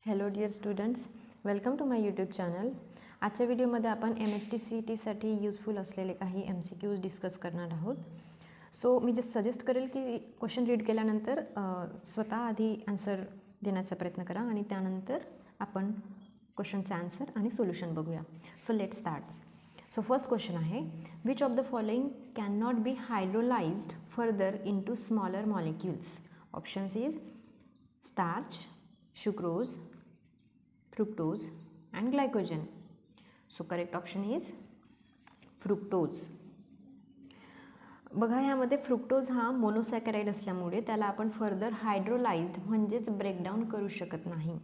Hello dear students, welcome to my YouTube channel. आजच्या व्हिडिओमध्ये आपण MST-CETसाठी यूजफुल असलेले काही MCQs डिस्कस करणार आहोत. सो मी जस्ट सजेस्ट करेल की क्वेश्चन रीड केल्यानंतर स्वतः आधी आन्सर देण्याचा प्रयत्न करा आणि त्यानंतर आपण क्वेश्चनचा आन्सर आणि सोल्युशन बघूया. So let start. So first question आहे, which of the following can not be hydrolysed further into smaller molecules? Options is starch, sucrose, fructose and glycogen. So correct option is fructose. बघा, यामध्ये fructose हा मोनोसॅकराइड असल्यामुळे त्याला आपण further हायड्रोलाइज्ड म्हणजेच breakdown करू शकत नाही.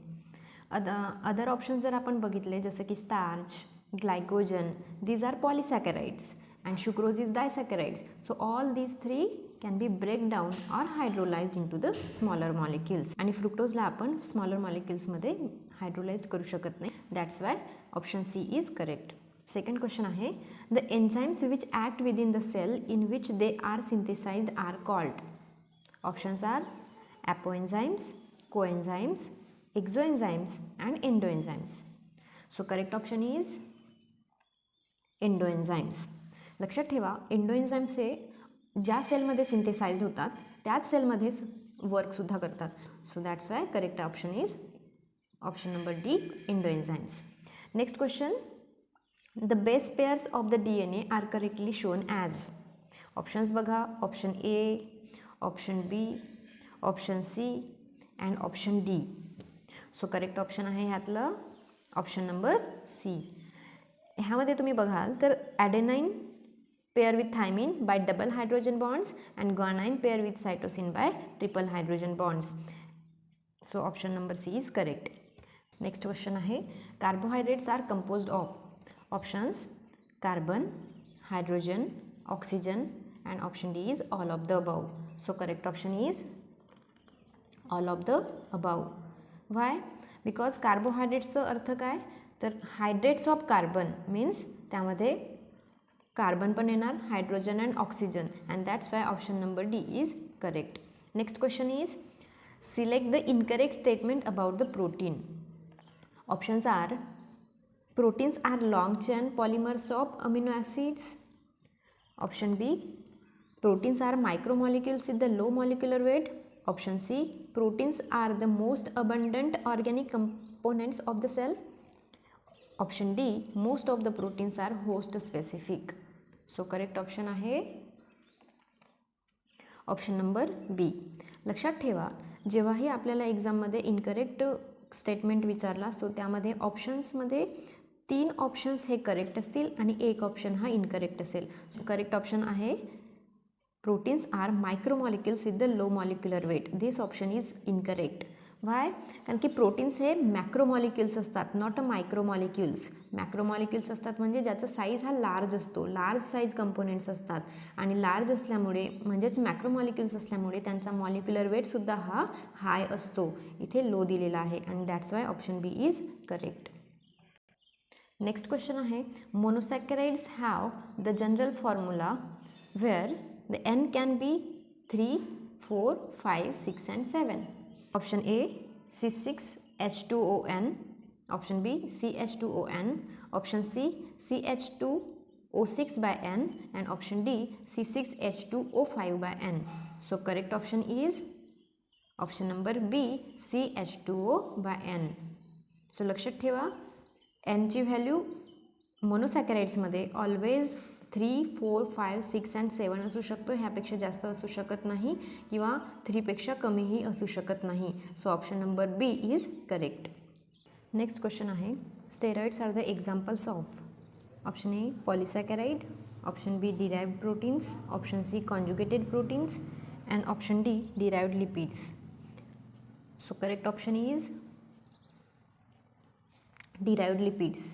अदर ऑप्शन जर आपण बघितले जसं की starch, glycogen, these are polysaccharides and sucrose is disaccharides. So all these three can be break down or hydrolyzed into the smaller molecules. आणि फ्रुक्टोजला आपण स्मॉलर मॉलिक्युल्समध्ये हायड्रोलाइज करू शकत नाही. That's why option C is correct. Second question आहे, the enzymes which act within the cell in which they are synthesised are called? Options are apoenzymes, coenzymes, exoenzymes and endoenzymes. So correct option is endoenzymes. लक्षात ठेवा, एंडोएन्झाइम्स हे ज्या सेलमध्ये synthesized होतात त्याच सेलमध्येच वर्कसुद्धा करतात. So that's why correct option is option number D, endoenzymes. Next question, the base pairs of the DNA are correctly shown as? Options बघा, option A, option B, option C and option D. So correct option आहे ह्यातलं option number C. ह्यामध्ये तुम्ही बघाल तर adenine pair with thymine by double hydrogen bonds and guanine pair with cytosine by triple hydrogen bonds. So option number C is correct. Next question आहे, carbohydrates are composed of? Options carbon, hydrogen, oxygen and option D is all of the above. So correct option is all of the above. Why? Because कार्बोहायड्रेट्सचं अर्थ काय, तर hydrates of carbon means त्यामध्ये carbon पण येणार, hydrogen and oxygen, and that's why option number D is correct. Next question is, select the incorrect statement about the protein. Options are proteins are long chain polymers of amino acids. Option B, proteins are micromolecules with the low molecular weight. Option C, proteins are the most abundant organic components of the cell. Option D, most of the proteins are host specific. So correct option आहे option number B. लक्षात ठेवा, जेव्हाही आपल्याला एक्झाममध्ये incorrect statement विचारला असतो त्यामध्ये ऑप्शन्समध्ये 3 options हे करेक्ट असतील आणि 1 ऑप्शन हा इनकरेक्ट असेल. सो करेक्ट ऑप्शन आहे proteins are micromolecules with the low molecular weight. This option is incorrect. Why? कारण की प्रोटीन्स हे मॅक्रोमॉलिक्युल्स असतात, नॉट अ मायक्रोमॉलिक्युल्स. मॅक्रोमॉलिक्युल्स असतात म्हणजे ज्याचा साईज हा लार्ज असतो, लार्ज साईज कंपोनेंट्स असतात आणि लार्ज असल्यामुळे म्हणजेच मॅक्रोमॉलिक्युल्स असल्यामुळे त्यांचा मॉलिक्युलर वेटसुद्धा हा हाय असतो. इथे लो दिलेला आहे आणि that's why option B is correct. Next question आहे, monosaccharides have the general formula where the N can be 3, 4, 5, 6 and 7. Option A C6H2ON, option B CH2ON, option C CH2O6/N and option D C6H2O5/N. So correct option is option number B, CH2O/N. So लक्षात ठेवा, Nची value मोनोसॅकराइड्समध्ये always 3, 4, 5, 6 and 7 असू शकतो. ह्यापेक्षा जास्त असू शकत नाही किंवा 3 पेक्षा कमीही असू शकत नाही. So option number B is correct. Next question आहे, steroids are the examples of? Option A polysaccharide, option B derived proteins, option C conjugated proteins and option D derived lipids. So correct option is derived lipids.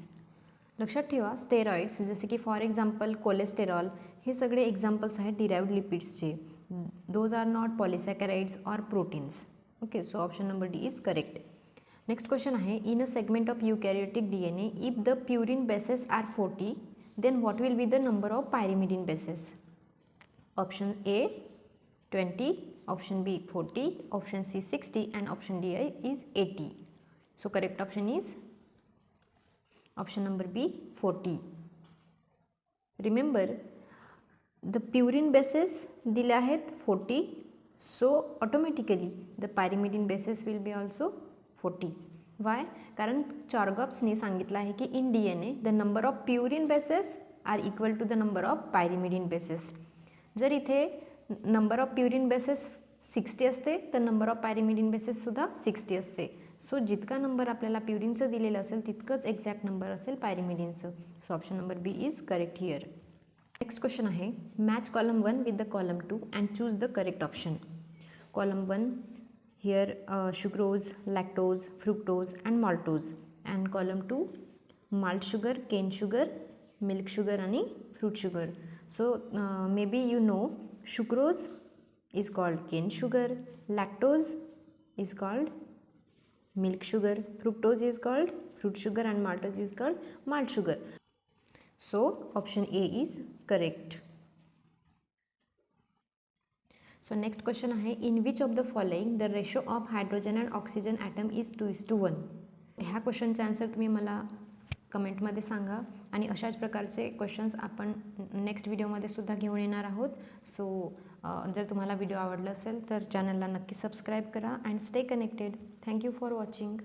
लक्षात ठेवा, steroids जसे की for example cholesterol हे सगळे examples आहेत derived लिपिड्सचे. Those are not polysaccharides or proteins. Okay, so option number D is correct. Next question आहे, in a segment of eukaryotic DNA if the purine bases are 40 then what will be the number of pyrimidine bases? Option A 20, option B 40, option C 60 and option D is 80. So correct option is option number B, 40. Remember, the purine bases दिले आहेत 40, so automatically the pyrimidine bases will be also 40. Why? कारण चॉर्गॉप्सने सांगितलं आहे की in DNA the number of purine bases are equal to the number of pyrimidine bases. जर इथे number of purine bases 60 असते तर नंबर ऑफ पायरिमिडिन बेसेससुद्धा 60 असते. So जितका नंबर आपल्याला प्युरिनचं दिलेलं असेल तितकंच एक्झॅक्ट नंबर असेल पायरिमिडिनचं. So option number B is correct here. Next question आहे, match column 1 with the column 2 and choose the correct option. Column 1 here sucrose, lactose, fructose and maltose, and column 2 malt sugar, cane sugar, milk sugar आणि fruit sugar. So maybe you know sucrose is called cane sugar, lactose is called milk sugar, fructose is called fruit sugar and maltose is called malt sugar. So option A is correct. So next question आहे, in which of the following the ratio of hydrogen and oxygen atom is 2:1. ह्या क्वेश्चनचा answer तुम्ही मला कमेंटमध्ये सांगा आणि अशाच प्रकारचे questions आपण नेक्स्ट व्हिडिओमध्ये सुद्धा घेऊन येणार आहोत. सो जर तुम्हाला व्हिडिओ आवडला असेल तर चॅनलला नक्की सबस्क्राईब करा and stay connected. Thank you for watching.